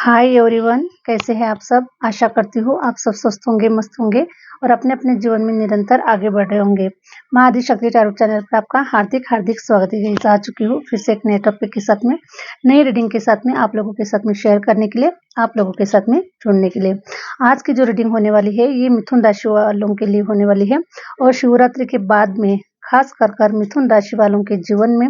Hi everyone, कैसे हैं आप सब। आशा करती हूँ आप सब स्वस्थ होंगे, मस्त होंगे और अपने अपने जीवन में निरंतर आगे बढ़ रहे होंगे। माँ आदिशक्ति टैरोट चैनल पर आपका हार्दिक हार्दिक स्वागत है। गाइस, आ चुकी हूँ फिर से एक नए टॉपिक के साथ में, नई रीडिंग के साथ में आप लोगों के साथ में शेयर करने के लिए, आप लोगों के साथ में जुड़ने के लिए। आज की जो रीडिंग होने वाली है ये मिथुन राशि वालों के लिए होने वाली है और शिवरात्रि के बाद में खास कर मिथुन राशि वालों के जीवन में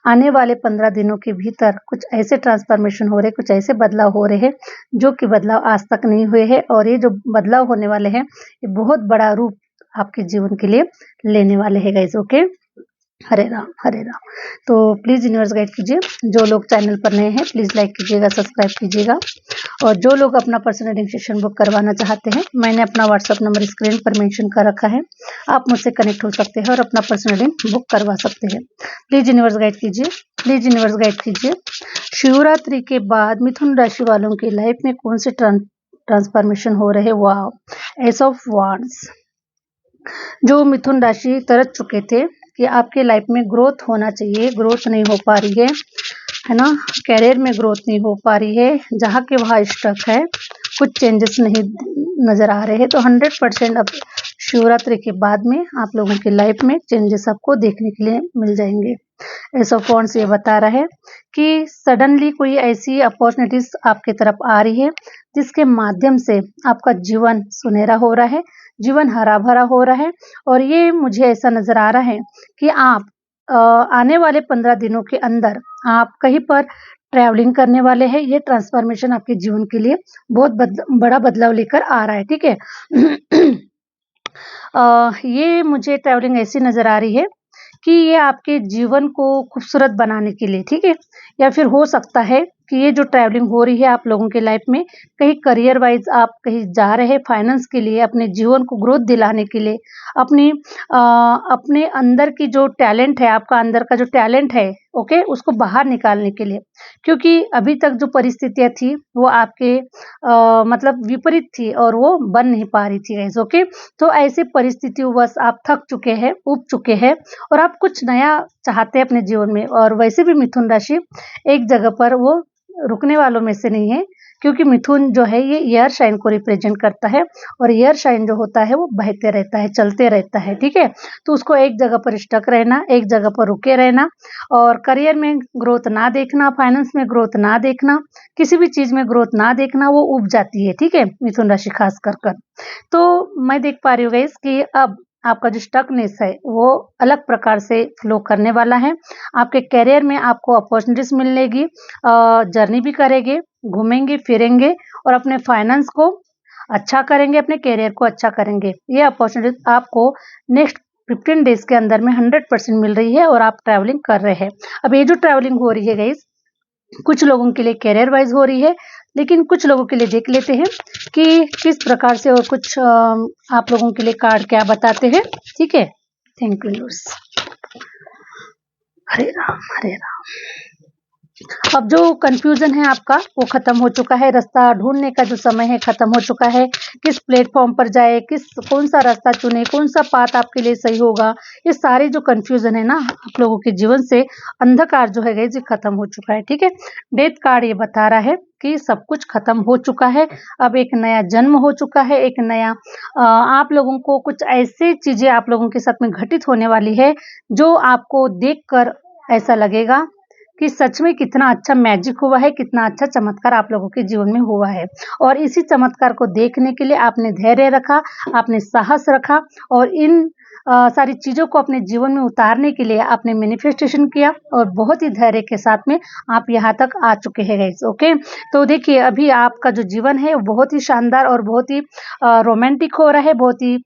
आने वाले 15 दिनों के भीतर कुछ ऐसे ट्रांसफॉर्मेशन हो रहे, कुछ ऐसे बदलाव हो रहे हैं जो कि बदलाव आज तक नहीं हुए हैं। और ये जो बदलाव होने वाले हैं ये बहुत बड़ा रूप आपके जीवन के लिए लेने वाले हैं गाइस। ओके, हरे राम हरे राम। तो प्लीज़ यूनिवर्स गाइड कीजिए। जो लोग चैनल पर नए हैं प्लीज़ लाइक कीजिएगा, सब्सक्राइब कीजिएगा। और जो लोग अपना पर्सनल रीडिंग सेशन बुक करवाना चाहते हैं, मैंने अपना व्हाट्सअप नंबर स्क्रीन पर मेंशन कर रखा है, आप मुझसे कनेक्ट हो सकते हैं और अपना पर्सनल रीडिंग बुक करवा सकते हैं। प्लीज़ यूनिवर्स गाइड कीजिए, प्लीज़ यूनिवर्स गाइड कीजिए। शिवरात्रि के बाद मिथुन राशि वालों की लाइफ में कौन से ट्रांसफॉर्मेशन हो रहे। वाह, एस ऑफ वांड्स। जो मिथुन राशि तरस चुके थे कि आपके लाइफ में ग्रोथ होना चाहिए, ग्रोथ नहीं हो पा रही है ना, कैरियर में ग्रोथ नहीं हो पा रही है, जहाँ के वहाँ स्टक है, कुछ चेंजेस नहीं नजर आ रहे हैं। तो 100% अब शिवरात्रि के बाद में आप लोगों की लाइफ में चेंजेस आपको देखने के लिए मिल जाएंगे। एस ऑफ वांड्स ये बता रहा है कि सडनली कोई ऐसी अपॉर्चुनिटीज आपकी तरफ आ रही है जिसके माध्यम से आपका जीवन सुनहरा हो रहा है, जीवन हरा भरा हो रहा है। और ये मुझे ऐसा नजर आ रहा है कि आप आने वाले 15 दिनों के अंदर आप कहीं पर ट्रैवलिंग करने वाले हैं। ये ट्रांसफॉर्मेशन आपके जीवन के लिए बहुत बड़ा बदलाव लेकर आ रहा है, ठीक है। ये मुझे ट्रैवलिंग ऐसी नजर आ रही है कि ये आपके जीवन को खूबसूरत बनाने के लिए, ठीक है, या फिर हो सकता है कि ये जो ट्रैवलिंग हो रही है आप लोगों के लाइफ में, कहीं करियर वाइज आप कहीं जा रहे हैं, फाइनेंस के लिए, अपने जीवन को ग्रोथ दिलाने के लिए, अपनी अपने अंदर की जो टैलेंट है, आपका अंदर का जो टैलेंट है, ओके, उसको बाहर निकालने के लिए। क्योंकि अभी तक जो परिस्थितियां थी वो आपके मतलब विपरीत थी और वो बन नहीं पा रही थी गाइस। ओके, तो ऐसे परिस्थितियों बस आप थक चुके हैं, ऊब चुके हैं और आप कुछ नया चाहते हैं अपने जीवन में। और वैसे भी मिथुन राशि एक जगह पर वो रुकने वालों में से नहीं है, क्योंकि मिथुन जो है ये एयर शाइन को रिप्रेजेंट करता है और एयर शाइन जो होता है वो बहते रहता है, चलते रहता है, ठीक है। तो उसको एक जगह पर स्टक रहना, एक जगह पर रुके रहना और करियर में ग्रोथ ना देखना, फाइनेंस में ग्रोथ ना देखना, किसी भी चीज में ग्रोथ ना देखना, वो उब जाती है, ठीक है, मिथुन राशि खास कर। तो मैं देख पा रही हूँ गाइस कि अब आपका जो स्टकनेस है वो अलग प्रकार से फ्लो करने वाला है। आपके करियर में आपको अपॉर्चुनिटीज मिलेगी, जर्नी भी करेंगे, घूमेंगे फिरेंगे और अपने फाइनेंस को अच्छा करेंगे, अपने करियर को अच्छा करेंगे। ये अपॉर्चुनिटी आपको नेक्स्ट 15 डेज के अंदर में 100% मिल रही है और आप ट्रैवलिंग कर रहे हैं। अब ये जो ट्रैवलिंग हो रही है गाइस, कुछ लोगों के लिए करियर वाइज हो रही है, लेकिन कुछ लोगों के लिए देख लेते हैं कि किस प्रकार से, और कुछ आप लोगों के लिए कार्ड क्या बताते हैं, ठीक है। Thank you yours. Hare Ram Hare Ram. अब जो कंफ्यूजन है आपका वो खत्म हो चुका है, रास्ता ढूंढने का जो समय है खत्म हो चुका है। किस प्लेटफॉर्म पर जाए, कौन सा रास्ता चुने, कौन सा पाथ आपके लिए सही होगा, ये सारे जो कंफ्यूजन है ना आप लोगों के जीवन से, अंधकार जो है गाइस ये खत्म हो चुका है, ठीक है। डेथ कार्ड ये बता रहा है कि सब कुछ खत्म हो चुका है, अब एक नया जन्म हो चुका है, एक नया आप लोगों को कुछ ऐसी चीजें आप लोगों के साथ में घटित होने वाली है जो आपको देखकर ऐसा लगेगा कि सच में कितना अच्छा मैजिक हुआ है, कितना अच्छा चमत्कार आप लोगों के जीवन में हुआ है। और इसी चमत्कार को देखने के लिए आपने धैर्य रखा, आपने साहस रखा और इन सारी चीजों को अपने जीवन में उतारने के लिए आपने मैनिफेस्टेशन किया और बहुत ही धैर्य के साथ में आप यहाँ तक आ चुके हैं गाइस। ओके, तो देखिए अभी आपका जो जीवन है वो बहुत ही शानदार और बहुत ही रोमांटिक हो रहा है, बहुत ही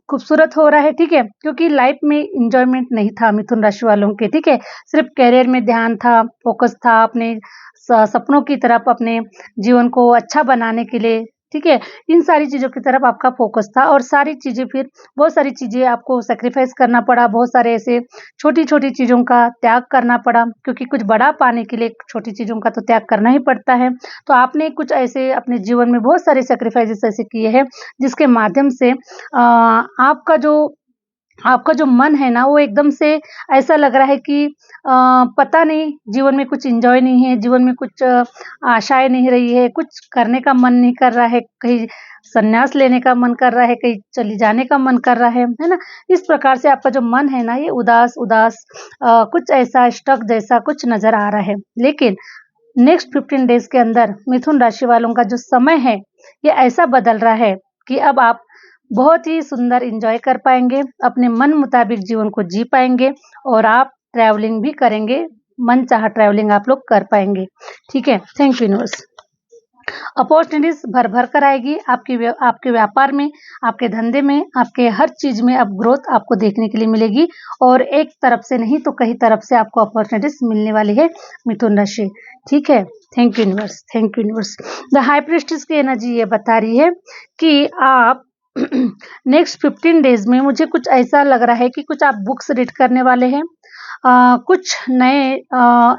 खूबसूरत हो रहा है, ठीक है। क्योंकि लाइफ में इंजॉयमेंट नहीं था मिथुन राशि वालों के, ठीक है, सिर्फ करियर में ध्यान था, फोकस था अपने सपनों की तरफ, अपने जीवन को अच्छा बनाने के लिए, ठीक है, इन सारी चीजों की तरफ आपका फोकस था। और सारी चीजें फिर बहुत सारी चीजें आपको सेक्रीफाइस करना पड़ा, बहुत सारे ऐसे छोटी छोटी चीजों का त्याग करना पड़ा, क्योंकि कुछ बड़ा पाने के लिए छोटी चीजों का तो त्याग करना ही पड़ता है। तो आपने कुछ ऐसे अपने जीवन में बहुत सारे सेक्रीफाइसेस ऐसे किए हैं जिसके माध्यम से आपका जो आपका जो मन है ना वो एकदम से ऐसा लग रहा है कि पता नहीं, जीवन में कुछ एंजॉय नहीं है, जीवन में कुछ आशाएँ नहीं रही है, कुछ करने का मन नहीं कर रहा है, कहीं संन्यास लेने का मन कर रहा है, कहीं चली जाने का मन कर रहा है ना? इस प्रकार से आपका जो मन है ना ये उदास-उदास कुछ ऐसा स्टक जैसा कुछ नज़र आ रहा है। लेकिन नेक्स्ट 15 डेज़ के अंदर मिथुन राशि वालों का जो समय है, ये ऐसा बदल रहा है कि अब आप बहुत ही सुंदर एन्जॉय कर पाएँगे, अपने मन मुताबिक जीवन को जी पाएँगे और आप ट्रैवलिंग भी करेंगे, मनचाहा ट्रैवलिंग आप लोग कर पाएँगे। ठीक है? Thank you universe. अपॉर्चुनिटीज़ भर-भर कर आएगी आपके व्यापार में, आपके धंधे में, आपके हर चीज़ में अब ग्रोथ आपको देखने के लिए मिलेगी और एक तरफ से नहीं तो कई तरफ से आपको अपॉर्चुनिटीज़ मिलने वाली है मिथुन राशि। ठीक है? Thank you universe, thank you universe. The high priestess की एनर्जी ये बता रही है कि आप नेक्स्ट 15 डेज़ में मुझे कुछ ऐसा लग रहा है कि कुछ आप बुक्स रीड करने वाले हैं। कुछ नए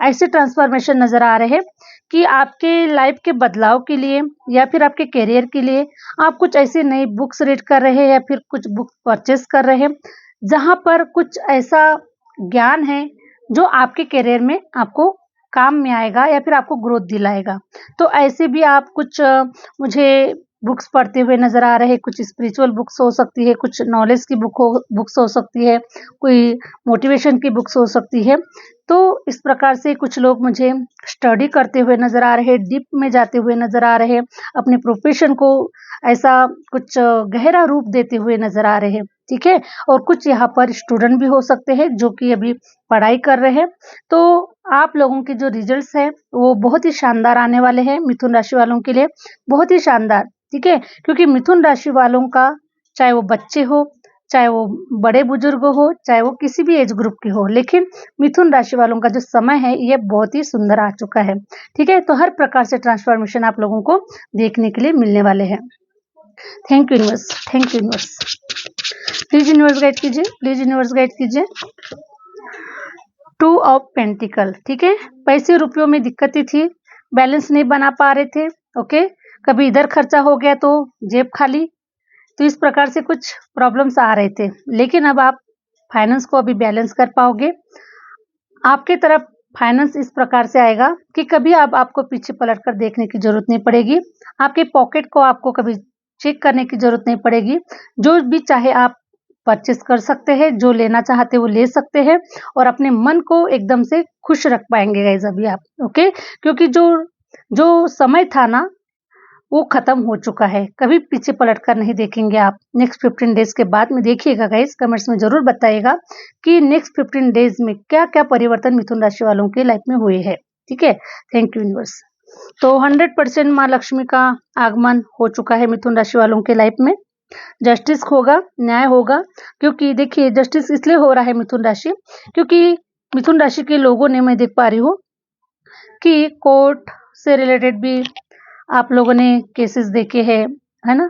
ऐसे ट्रांसफॉर्मेशन नज़र आ रहे हैं कि आपके लाइफ के बदलाव के लिए या फिर आपके करियर के लिए आप कुछ ऐसी नई बुक्स रीड कर रहे हैं या फिर कुछ बुक परचेस कर रहे हैं, जहाँ पर कुछ ऐसा ज्ञान है जो आपके करियर में आपको काम में आएगा या फिर आपको ग्रोथ दिलाएगा। तो ऐसे भी आप कुछ मुझे बुक्स पढ़ते हुए नज़र आ रहे हैं, कुछ स्पिरिचुअल बुक्स हो सकती है, कुछ नॉलेज की बुक्स हो सकती है, कोई मोटिवेशन की बुक्स हो सकती है। तो इस प्रकार से कुछ लोग मुझे स्टडी करते हुए नज़र आ रहे हैं, डीप में जाते हुए नज़र आ रहे हैं, अपने प्रोफ़ेशन को ऐसा कुछ गहरा रूप देते हुए नज़र आ रहे हैं, ठीक है? और कुछ यहाँ पर स्टूडेंट भी हो सकते हैं जो कि अभी पढ़ाई कर रहे हैं। तो आप लोगों के जो रिज़ल्ट्स हैं, वो बहुत ही शानदार आने वाले हैं मिथुन राशि वालों के लिए, बहुत ही शानदार, ठीक है? क्योंकि मिथुन राशि वालों का चाहे वो बच्चे हो, चाहे वो बड़े-बुजुर्ग हो, चाहे वो किसी भी एज ग्रुप के हो, लेकिन मिथुन राशि वालों का जो समय है, ये बहुत ही सुंदर आ चुका है, ठीक है? तो हर प्रकार से ट्रांसफॉर्मेशन आप लोगों को देखने के लिए मिलने वाले हैं। Thank you universe, thank you universe. Please universe guide कीजिए, प्लीज़ यूनिवर्स गाइड कीजिए। 2 ऑफ पेंटिकल, ठीक है? पैसे रुपयों में दिक्कतें थी, बैलेंस नहीं बना पा रहे थे, ओके? कभी इधर खर्चा हो गया तो जेब खाली, तो इस प्रकार से कुछ प्रॉब्लम्स आ रहे थे। लेकिन अब आप फाइनेंस को अभी बैलेंस कर पाओगे। आपके तरफ फाइनेंस इस प्रकार से आएगा कि कभी अब आपको पीछे पलटकर देखने की ज़रूरत नहीं पड़ेगी। आपके पॉकेट को आपको कभी चेक करने की ज़रूरत नहीं पड़ेगी। जो भी चाहे आप परचेज़ कर सकते हैं, जो लेना चाहते हैं वो ले सकते हैं और अपने मन को एकदम से खुश रख पाएँगे गाइज़ अभी आप, ओके? क्योंकि जो जो समय था ना वो खत्म हो चुका है। कभी पीछे पलटकर नहीं देखेंगे आप। नेक्स्ट 15 डेज़ के बाद में देखिएगा गाइस, कमेंट्स में ज़रूर बताइएगा कि नेक्स्ट 15 डेज़ में क्या-क्या परिवर्तन मिथुन राशि वालों के लाइफ में हुए हैं। ठीक है? Thank you universe. तो 100% माँ लक्ष्मी का आगमन हो चुका है मिथुन राशि वालों के लाइफ में। जस्टिस होगा, न्याय होगा, क्योंकि देखिए जस्टिस इसलिए हो रहा है मिथुन राशि, क्योंकि मिथुन राशि के लोगों ने, मैं देख पा रही हूँ कि कोर्ट से रिलेटेड भी आप लोगों ने केसेस देखे हैं, है ना?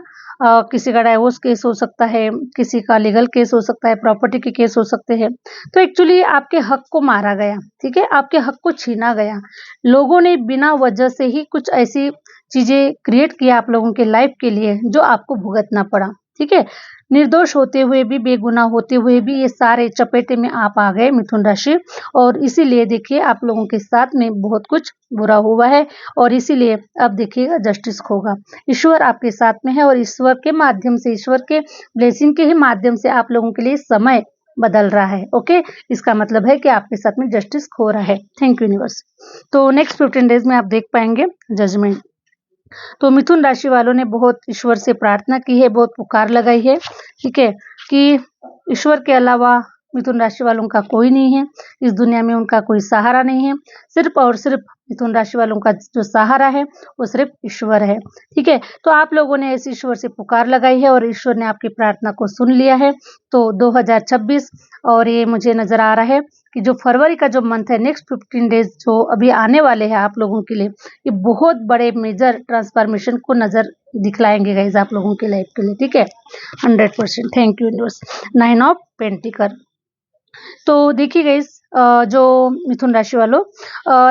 किसी का डाइवोर्स केस हो सकता है, किसी का लीगल केस हो सकता है, प्रॉपर्टी के केस हो सकते हैं। तो एक्चुअली आपके हक को मारा गया, ठीक है? आपके हक को छीना गया। लोगों ने बिना वजह से ही कुछ ऐसी चीज़ें क्रिएट किया आप लोगों के लाइफ के लिए, जो आपको भुगतना पड़ा, ठीक है? निर्दोष होते हुए भी, बेगुनाह होते हुए भी ये सारे चपेटे में आप आ गए मिथुन राशि, और इसीलिए देखिए आप लोगों के साथ में बहुत कुछ बुरा हुआ है और इसीलिए अब देखिएगा जस्टिस होगा। ईश्वर आपके साथ में है और ईश्वर के माध्यम से, ईश्वर के ब्लेसिंग के ही माध्यम से आप लोगों के लिए समय बदल रहा है, ओके? इसका मतलब है कि आपके साथ में जस्टिस हो रहा है। Thank you universe. तो नेक्स्ट 15 डेज़ में आप देख पाएँगे जजमेंट। तो मिथुन राशि वालों ने बहुत ईश्वर से प्रार्थना की है, बहुत पुकार लगाई है, ठीक है? कि ईश्वर के अलावा मिथुन राशि वालों का कोई नहीं है, इस दुनिया में उनका कोई सहारा नहीं है, सिर्फ़ और सिर्फ़ मिथुन राशि वालों का जो सहारा है, वो सिर्फ़ ईश्वर है, ठीक है? तो आप लोगों ने ऐसे ईश्वर से पुकार लगाई है और ईश्वर ने आपकी प्रार्थना को सुन लिया है। तो 2026 और ये मुझे नज़र आ रहा है कि जो फरवरी का जो मंथ है, नेक्स्ट 15 डेज़ जो अभी आने वाले हैं आप लोगों के लिए, ये बहुत बड़े मेजर ट्रांसफॉर्मेशन को नज़र दिखलाएँगे गाइज़ आप लोगों की लाइफ के लिए, ठीक है? 100% thank you universe. 9 of pentacle. तो देखिए गाइस, जो मिथुन राशि वालों,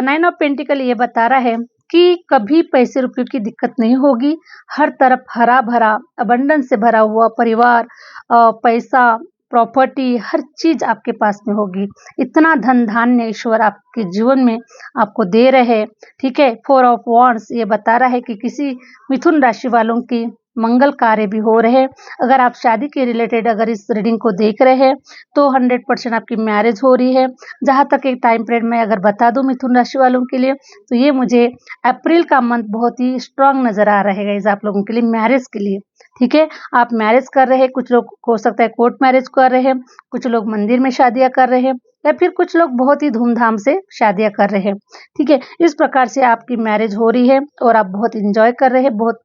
9 ऑफ पेंटिकल ये बता रहा है कि कभी पैसे रुपयों की दिक्कत नहीं होगी। हर तरफ हरा-भरा, अबंडेंस से भरा हुआ परिवार, पैसा, प्रॉपर्टी, हर चीज आपके पास में होगी। इतना धन धान्य ईश्वर आपके जीवन में आपको दे रहे हैं। ठीक है, 4 ऑफ वॉन्ड्स ये बता रहा है कि किसी मिथुन राशि वालों की मंगल कार्य भी हो रहे हैं। अगर आप शादी के रिलेटेड अगर इस रीडिंग को देख रहे हैं तो 100% आपकी मैरिज हो रही है। जहाँ तक एक टाइम पीरियड में अगर बता दूं मिथुन राशि वालों के लिए, तो ये मुझे अप्रैल का मंथ बहुत ही स्ट्रांग नजर आ रहा है गाइस आप लोगों के लिए मैरिज के लिए। ठीक है, आप मैरिज कर रहे हैं, कुछ लोग हो सकता है कोर्ट मैरिज कर रहे हैं, कुछ लोग मंदिर में शादियां कर रहे हैं, या फिर कुछ लोग बहुत ही धूमधाम से शादियां कर रहे हैं। ठीक है, इस प्रकार से आपकी मैरिज हो रही है और आप बहुत इंजॉय कर रहे हैं, बहुत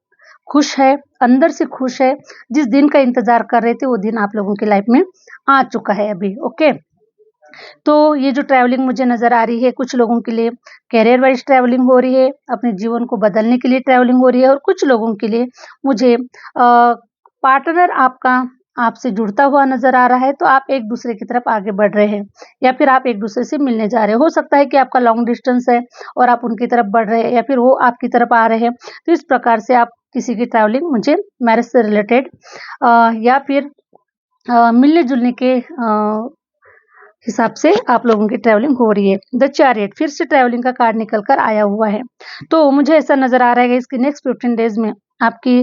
खुश है, अंदर से खुश है। जिस दिन का इंतजार कर रहे थे वो दिन आप लोगों की लाइफ में आ चुका है अभी। ओके, तो ये जो ट्रैवलिंग मुझे नजर आ रही है, कुछ लोगों के लिए कैरियर वाइज ट्रैवलिंग हो रही है, अपने जीवन को बदलने के लिए ट्रैवलिंग हो रही है, और कुछ लोगों के लिए मुझे पार्टनर आपका आपसे जुड़ता हुआ नजर आ रहा है। तो आप एक दूसरे की तरफ आगे बढ़ रहे हैं, या फिर आप एक दूसरे से मिलने जा रहे हो सकता है कि आपका लॉन्ग डिस्टेंस है और आप उनकी तरफ बढ़ रहे हैं, या फिर वो आपकी तरफ आ रहे हैं। तो इस प्रकार से आप किसी की ट्रैवलिंग मुझे मैरिज से रिलेटेड या फिर मिलने जुलने के हिसाब से आप लोगों की ट्रैवलिंग हो रही है। द चैरियट फिर से ट्रैवलिंग का कार्ड निकल कर आया हुआ है। तो मुझे ऐसा नजर आ रहा है कि इसके नेक्स्ट 15 डेज में आपकी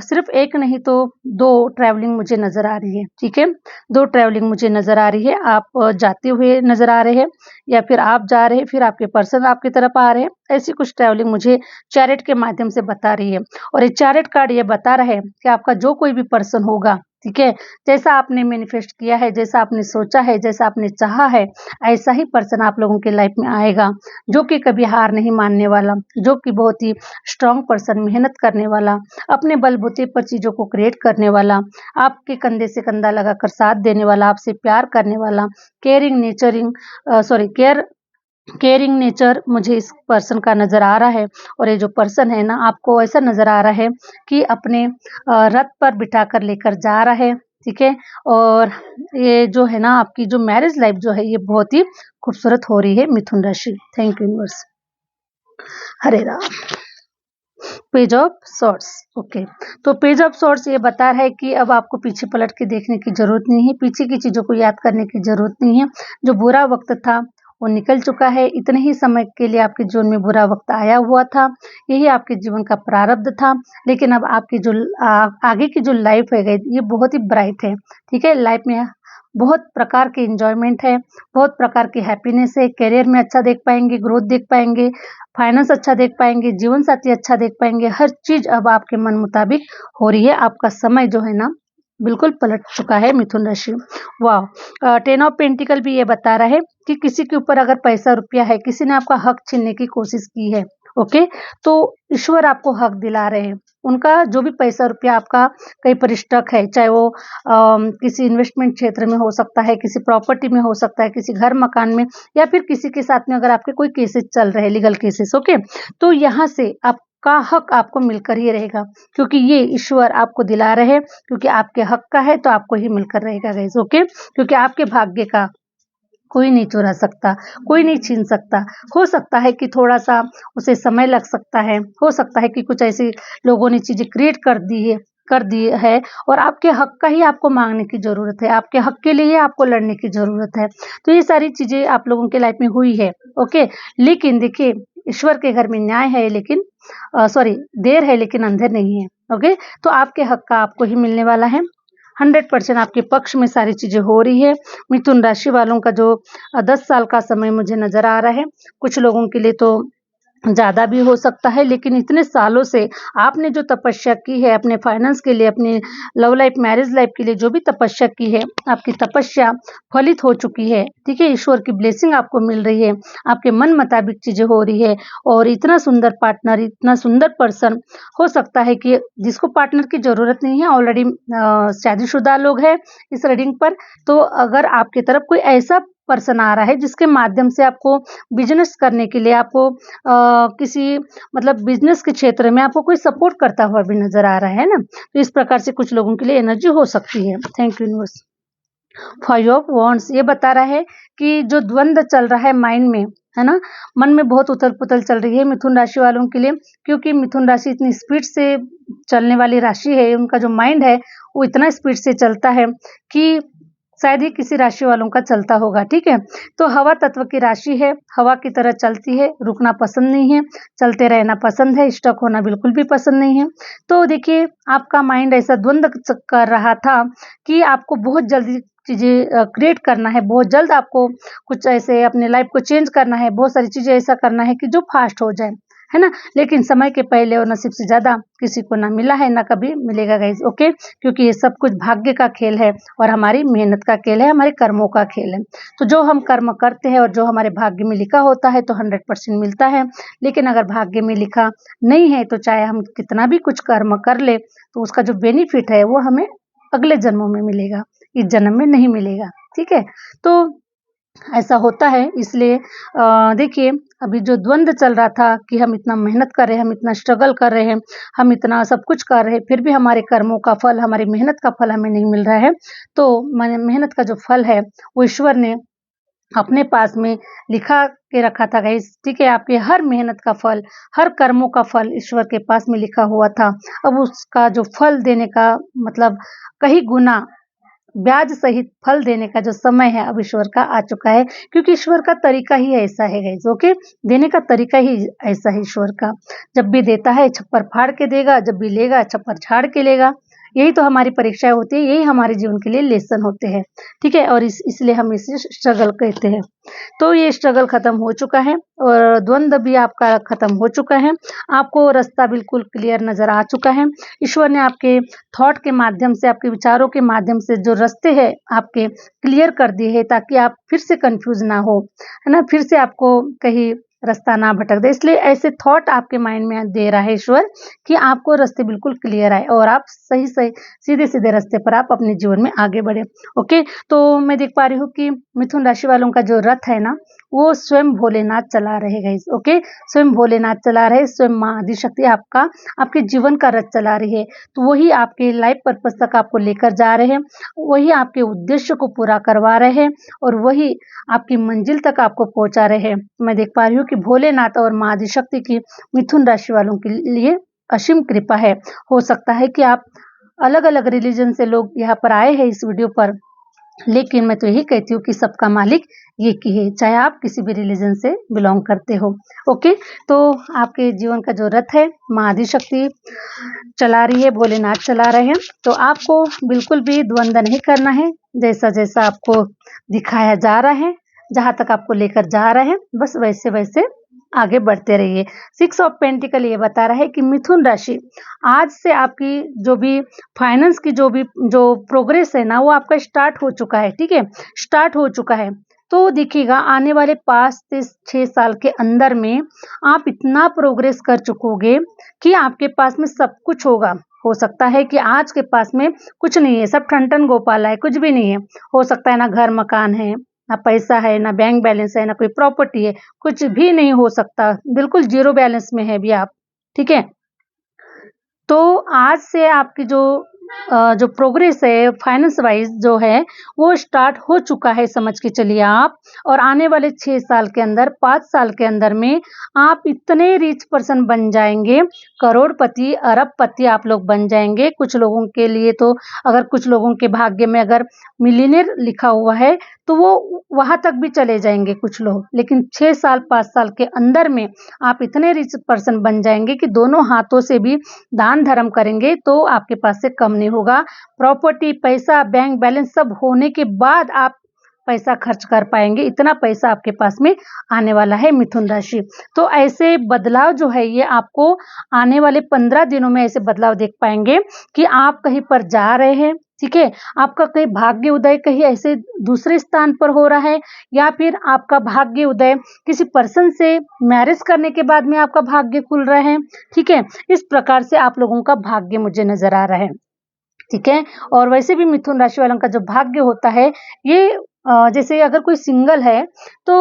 सिर्फ एक नहीं तो 2 ट्रैवलिंग मुझे नजर आ रही है। ठीक है, 2 ट्रैवलिंग मुझे नजर आ रही है। आप जाते हुए नजर आ रहे हैं, या फिर आप जा रहे हैं, फिर आपके पर्सन आपकी तरफ आ रहे हैं। ऐसी कुछ ट्रैवलिंग मुझे चैरियट के माध्यम से बता रही है। और ये चैरियट कार्ड ये बता रहा है कि आपका जो कोई भी पर्सन होगा, ठीक है, जैसा आपने मैनिफेस्ट किया है, जैसा आपने सोचा है, जैसा आपने चाहा है, ऐसा ही पर्सन आप लोगों के लाइफ में आएगा, जो कि कभी हार नहीं मानने वाला, जो कि बहुत ही स्ट्रांग पर्सन, मेहनत करने वाला, अपने बलबूते पर चीजों को क्रिएट करने वाला, आपके कंधे से कंधा लगाकर साथ देने वाला, आपसे प्यार करने वाला, केयरिंग नेचरिंग केयरिंग नेचर मुझे इस पर्सन का नजर आ रहा है। और ये जो पर्सन है ना, आपको ऐसा नजर आ रहा है कि अपने रथ पर बिठा कर लेकर जा रहा है। ठीक है, और ये जो है ना, आपकी जो मैरिज लाइफ जो है ये बहुत ही खूबसूरत हो रही है मिथुन राशि। Thank you universe. Hare Ram. Page of thoughts. Okay, तो पेज ऑफ सॉर्ट्स ये बता रहा है कि अब आपको पीछे पलट के देखने की जरूरत नहीं है, पीछे की चीजों को याद करने की जरूरत नहीं है। जो बुरा वक्त था वो निकल चुका है। इतने ही समय के लिए आपके जीवन में बुरा वक्त आया हुआ था, यही आपके जीवन का प्रारब्ध था। लेकिन अब आपकी जो आगे की जो लाइफ है ये बहुत ही ब्राइट है। ठीक है, लाइफ में बहुत प्रकार के एंजॉयमेंट है, बहुत प्रकार की हैप्पीनेस है। करियर में अच्छा देख पाएंगे, ग्रोथ देख पाएंगे, फाइनेंस अच्छा देख पाएंगे, जीवन साथी अच्छा देख पाएंगे। हर चीज अब आपके मन मुताबिक हो रही है। आपका समय जो है ना बिल्कुल पलट चुका है मिथुन राशि। वाह, 10 ऑफ पेंटिकल भी ये बता रहा है कि किसी के ऊपर अगर पैसा रुपया है, किसी ने आपका हक छीनने की कोशिश की है, ओके, तो ईश्वर आपको हक दिला रहे हैं। उनका जो भी पैसा रुपया आपका कहीं पर स्टक है, चाहे वो किसी इन्वेस्टमेंट क्षेत्र में हो सकता है, किसी प्रॉपर्टी में हो सकता है, किसी घर मकान में, या फिर किसी के साथ में अगर आपके कोई केसेस चल रहे हैं, लीगल केसेस, ओके, तो यहाँ से आपका हक आपको मिलकर ही रहेगा, क्योंकि ये ईश्वर आपको दिला रहे हैं, क्योंकि आपके हक का है तो आपको ही मिलकर रहेगा गाइस। ओके, क्योंकि आपके भाग्य का कोई नहीं चुरा सकता, कोई नहीं छीन सकता। हो सकता है कि थोड़ा सा उसे समय लग सकता है, हो सकता है कि कुछ ऐसे लोगों ने चीजें क्रिएट कर दी है, और आपके हक का ही आपको मांगने की जरूरत है, आपके हक के लिए आपको लड़ने की जरूरत है। तो ये सारी चीजें आप लोगों के लाइफ में हुई है। ओके, लेकिन देखिए, ईश्वर के घर में न्याय है, लेकिन देर है लेकिन अंधेर नहीं है। ओके, तो आपके हक का आपको ही मिलने वाला है। 100% आपके पक्ष में सारी चीजें हो रही है। मिथुन राशि वालों का जो 10 साल का समय मुझे नजर आ रहा है, कुछ लोगों के लिए तो ज्यादा भी हो सकता है, लेकिन इतने सालों से आपने जो तपस्या की है अपने फाइनेंस के लिए, अपने लव लाइफ, मैरिज लाइफ के लिए जो भी तपस्या की है, आपकी तपस्या फलित हो चुकी है। ठीक है, ईश्वर की ब्लेसिंग आपको मिल रही है, आपके मन मुताबिक चीजें हो रही है। और इतना सुंदर पार्टनर, इतना सुंदर पर्सन, हो सकता है कि जिसको पार्टनर की जरूरत नहीं है, ऑलरेडी शादीशुदा लोग हैं इस रीडिंग पर, तो अगर आपकी तरफ कोई ऐसा पर्सन आ रहा है जिसके माध्यम से आपको बिजनेस करने के लिए, आपको किसी मतलब बिजनेस के क्षेत्र में आपको कोई सपोर्ट करता हुआ भी नजर आ रहा है ना, तो इस प्रकार से कुछ लोगों के लिए एनर्जी हो सकती है। Thank you universe. 5 of wands ये बता रहा है कि जो द्वंद्व चल रहा है माइंड में, है ना, मन में बहुत उथल पुथल चल रही है मिथुन राशि वालों के लिए, क्योंकि मिथुन राशि इतनी स्पीड से चलने वाली राशि है, उनका जो माइंड है वो इतना स्पीड से चलता है कि शायद ही किसी राशि वालों का चलता होगा, ठीक है। तो हवा तत्व की राशि है, हवा की तरह चलती है, रुकना पसंद नहीं है, चलते रहना पसंद है, स्टक होना बिल्कुल भी पसंद नहीं है। तो देखिए आपका माइंड ऐसा द्वंद कर रहा था कि आपको बहुत जल्दी चीज़ें क्रिएट करना है, बहुत जल्द आपको कुछ ऐसे अपने लाइफ को चेंज करना है, बहुत सारी चीज़ें ऐसा करना है कि जो फास्ट हो जाए, है ना? लेकिन समय के पहले और नसीब से ज़्यादा किसी को ना मिला है, ना कभी मिलेगा गाइज़, ओके? क्योंकि ये सब कुछ भाग्य का खेल है और हमारी मेहनत का खेल है, हमारे कर्मों का खेल है। तो जो हम कर्म करते हैं और जो हमारे भाग्य में लिखा होता है तो 100% मिलता है। लेकिन अगर भाग्य में लिखा नहीं है तो चाहे हम कितना भी कुछ कर्म कर ले तो उसका जो बेनिफिट है वो हमें अगले जन्मों में मिलेगा, इस जन्म में नहीं मिलेगा, ठीक है? तो ऐसा होता है, इसलिए देखिए अभी जो द्वंद चल रहा था कि हम इतना मेहनत कर रहे हैं, हम इतना स्ट्रगल कर रहे हैं, हम इतना सब कुछ कर रहे हैं, फिर भी हमारे कर्मों का फल, हमारी मेहनत का फल हमें नहीं मिल रहा है। तो मेहनत का जो फल है वो ईश्वर ने अपने पास में लिखा के रखा था गाइस, ठीक है? आपके हर मेहनत का फल, हर कर्मों का फल ईश्वर के पास में लिखा हुआ था। अब उसका जो फल देने का मतलब कहीं गुना ब्याज सहित फल देने का जो समय है अब ईश्वर का आ चुका है, क्योंकि ईश्वर का तरीका ही ऐसा है गाइस, ओके? देने का तरीका ही ऐसा है ईश्वर का। जब भी देता है छप्पर फाड़ के देगा, जब भी लेगा छप्पर झाड़ के लेगा। यही तो हमारी परीक्षाएं होती है, यही हमारे जीवन के लिए लेसन होते हैं, ठीक है? और इसलिए हम इसे स्ट्रगल कहते हैं। तो ये स्ट्रगल खत्म हो चुका है और द्वंद भी आपका खत्म हो चुका है। आपको रास्ता बिल्कुल क्लियर नजर आ चुका है। ईश्वर ने आपके थॉट के माध्यम से, आपके विचारों के माध्यम से जो रास्ते हैं आपके क्लियर कर दिए हैं ताकि आप फिर से कंफ्यूज ना हो, है ना? फिर से आपको कहीं रास्ता ना भटक दे, इसलिए ऐसे थॉट आपके माइंड में दे रहा है ईश्वर कि आपको रास्ते बिल्कुल क्लियर आए और आप सही सही सीधे-सीधे रास्ते पर आप अपने जीवन में आगे बढ़े, ओके? तो मैं देख पा रही हूँ कि मिथुन राशि वालों का जो रथ है ना, वो स्वयं भोलेनाथ चला रहे गाइस, ओके? स्वयं भोलेनाथ चला रहे, स्वयं माँ आदिशक्ति आपका आपके जीवन का रथ चला रही है। तो वही आपके लाइफ पर्पस तक आपको लेकर जा रहे हैं, वही आपके उद्देश्य को पूरा करवा रहे हैं और वही आपकी मंजिल तक आपको पहुंचा रहे हैं। मैं देख पा रही हूँ कि भोलेनाथ और माँ आदिशक्ति की मिथुन राशि वालों के लिए असीम कृपा है। हो सकता है कि आप अलग-अलग रिलीजन से लोग यहाँ पर आए हैं इस वीडियो पर, लेकिन मैं तो यही कहती हूँ कि सबका मालिक एक ही है, चाहे आप किसी भी रिलीजन से बिलोंग करते हो, ओके? तो आपके जीवन का जो रथ है माँ आदिशक्ति चला रही है, भोलेनाथ चला रहे हैं। तो आपको बिल्कुल भी द्वंद नहीं करना है, जैसा-जैसा आपको दिखाया जा रहा है, जहाँ तक आपको लेकर जा रहे हैं, बस वैसे-वैसे आगे बढ़ते रहिए। 6 ऑफ पेंटिकल ये बता रहा है कि मिथुन राशि आज से आपकी जो भी फाइनेंस की जो प्रोग्रेस है ना, वो आपका स्टार्ट हो चुका है, ठीक है? स्टार्ट हो चुका है। तो देखिएगा आने वाले 5 से 6 साल के अंदर में आप इतना प्रोग्रेस कर चुकोगे कि आपके पास में सब कुछ होगा। हो सकता है कि आज के पास में कुछ नहीं है, सब ठन-ठन गोपाला है, कुछ भी नहीं है। हो सकता है ना घर मकान है, ना पैसा है, ना बैंक बैलेंस है, ना कोई प्रॉपर्टी है, कुछ भी नहीं हो सकता। बिल्कुल ज़ीरो बैलेंस में है अभी आप, ठीक है? तो आज से आपकी जो प्रोग्रेस है फाइनेंस वाइज जो है वो स्टार्ट हो चुका है, समझ के चलिए आप। और आने वाले 6 साल के अंदर, 5 साल के अंदर में आप इतने रिच पर्सन बन जाएंगे, करोड़पति अरबपति आप लोग बन जाएंगे। कुछ लोगों के लिए तो अगर कुछ लोगों के भाग्य में अगर मिलियनेयर लिखा हुआ है तो वो वहां तक भी चले जाएंगे कुछ लोग, लेकिन 6 साल 5 साल के अंदर में आप इतने रिच पर्सन बन जाएंगे कि दोनों हाथों से भी दान धर्म करेंगे तो आपके पास से कम नहीं होगा। प्रॉपर्टी, पैसा, बैंक बैलेंस सब होने के बाद आप पैसा खर्च कर पाएंगे, इतना पैसा आपके पास में आने वाला है मिथुन राशि। तो ऐसे बदलाव जो है ये आपको आने वाले 15 दिनों में ऐसे बदलाव देख पाएंगे कि आप कहीं पर जा रहे हैं, ठीक है? आपका कहीं भाग्य उदय कहीं ऐसे दूसरे स्थान पर हो रहा है, या फिर आपका भाग्य उदय किसी पर्सन से मैरिज करने के बाद में आपका भाग्य खुल रहा है, ठीक है? इस प्रकार से आप लोगों का भाग्य मुझे नजर आ रहा है, ठीक है? और वैसे भी मिथुन राशि वालों का जो भाग्य होता है ये जैसे अगर कोई सिंगल है तो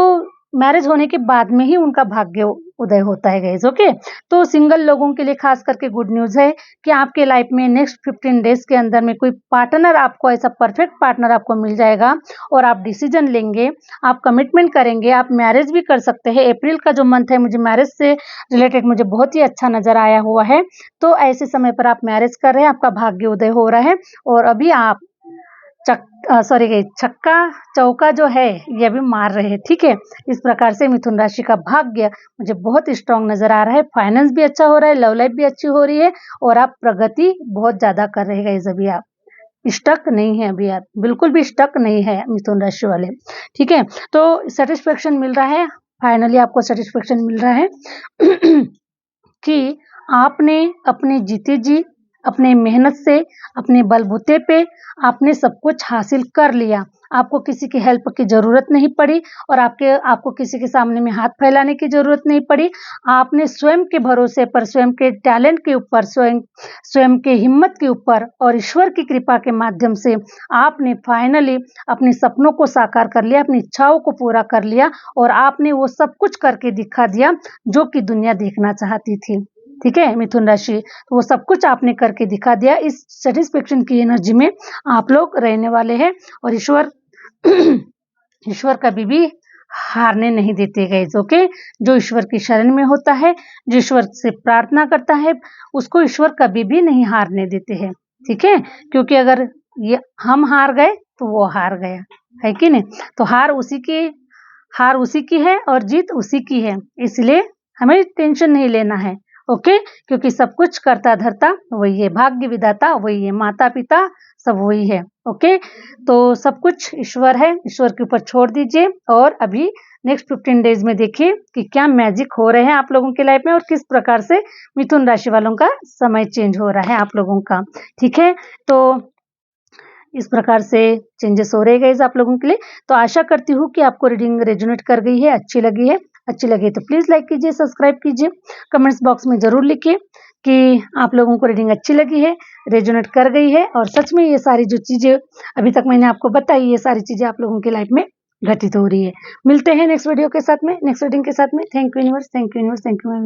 मैरिज होने के बाद में ही उनका भाग्य उदय होता है गाइस, ओके? तो सिंगल लोगों के लिए खास करके गुड न्यूज़ है कि आपके लाइफ में नेक्स्ट 15 डेज के अंदर में कोई पार्टनर आपको, ऐसा परफेक्ट पार्टनर आपको मिल जाएगा और आप डिसीजन लेंगे, आप कमिटमेंट करेंगे, आप मैरिज भी कर सकते हैं। अप्रैल का जो मंथ है मुझे मैरिज से रिलेटेड मुझे बहुत ही अच्छा नज़र आया हुआ है। तो ऐसे समय पर आप मैरिज कर रहे हैं, आपका भाग्य उदय हो रहा है और अभी आप छक्का चौका जो है ये अभी मार रहे हैं, ठीक है। इस प्रकार से मिथुन राशि का भाग्य मुझे बहुत स्ट्रांग नजर आ रहा है। फाइनेंस भी अच्छा हो रहा है, लव लाइफ भी अच्छी हो रही है और आप प्रगति बहुत ज्यादा कर रहे हैं गाइस। अभी आप स्टक नहीं है, अभी आप बिल्कुल भी स्टक नहीं है मिथुन राशि वाले, ठीक है। तो सेटिस्फेक्शन मिल रहा है, फाइनली आपको सेटिस्फेक्शन मिल रहा है कि आपने अपने जीते जी अपने मेहनत से, अपने बलबूते पे आपने सब कुछ हासिल कर लिया। आपको किसी की हेल्प की ज़रूरत नहीं पड़ी और आपको किसी के सामने में हाथ फैलाने की ज़रूरत नहीं पड़ी। आपने स्वयं के भरोसे पर, स्वयं के टैलेंट के ऊपर, स्वयं के हिम्मत के ऊपर और ईश्वर की कृपा के माध्यम से आपने फाइनली अपने सपनों को साकार कर लिया, अपनी इच्छाओं को पूरा कर लिया और आपने वो सब कुछ करके दिखा दिया जो कि दुनिया देखना चाहती थी, ठीक है मिथुन राशि। तो वो सब कुछ आपने करके दिखा दिया। इस सेटिस्फेक्शन की एनर्जी में आप लोग रहने वाले हैं और ईश्वर कभी भी हारने नहीं देते गाइस, ओके। जो ईश्वर की शरण में होता है, जो ईश्वर से प्रार्थना करता है, उसको ईश्वर कभी भी नहीं हारने देते हैं, ठीक है। क्योंकि अगर ये हम हार गए तो वो हार गया, है कि नहीं। तो हार उसी की है और जीत उसी की है, इसलिए हमें टेंशन नहीं लेना है, ओके। क्योंकि सब कुछ करता धरता वही है, भाग्य विधाता वही है, माता पिता सब वही है, ओके। तो सब कुछ ईश्वर है, ईश्वर के ऊपर छोड़ दीजिए और अभी नेक्स्ट 15 डेज में देखिए कि क्या मैजिक हो रहे हैं आप लोगों की लाइफ में और किस प्रकार से मिथुन राशि वालों का समय चेंज हो रहा है आप लोगों का, ठीक है। तो इस प्रकार से चेंजेस हो रहे गाइस आप लोगों के लिए। तो आशा करती हूँ कि आपको रीडिंग रेजोनेट कर गई है, अच्छी लगी है। अच्छी लगी तो प्लीज लाइक कीजिए, सब्सक्राइब कीजिए, कमेंट्स बॉक्स में जरूर लिखिए कि आप लोगों को रीडिंग अच्छी लगी है, रेजोनेट कर गई है और सच में ये सारी जो चीजें अभी तक मैंने आपको बताई, ये सारी चीजें आप लोगों की लाइफ में घटित हो रही है। मिलते हैं नेक्स्ट वीडियो के साथ में, नेक्स्ट रीडिंग के साथ में। Thank you universe, thank you universe, thank you.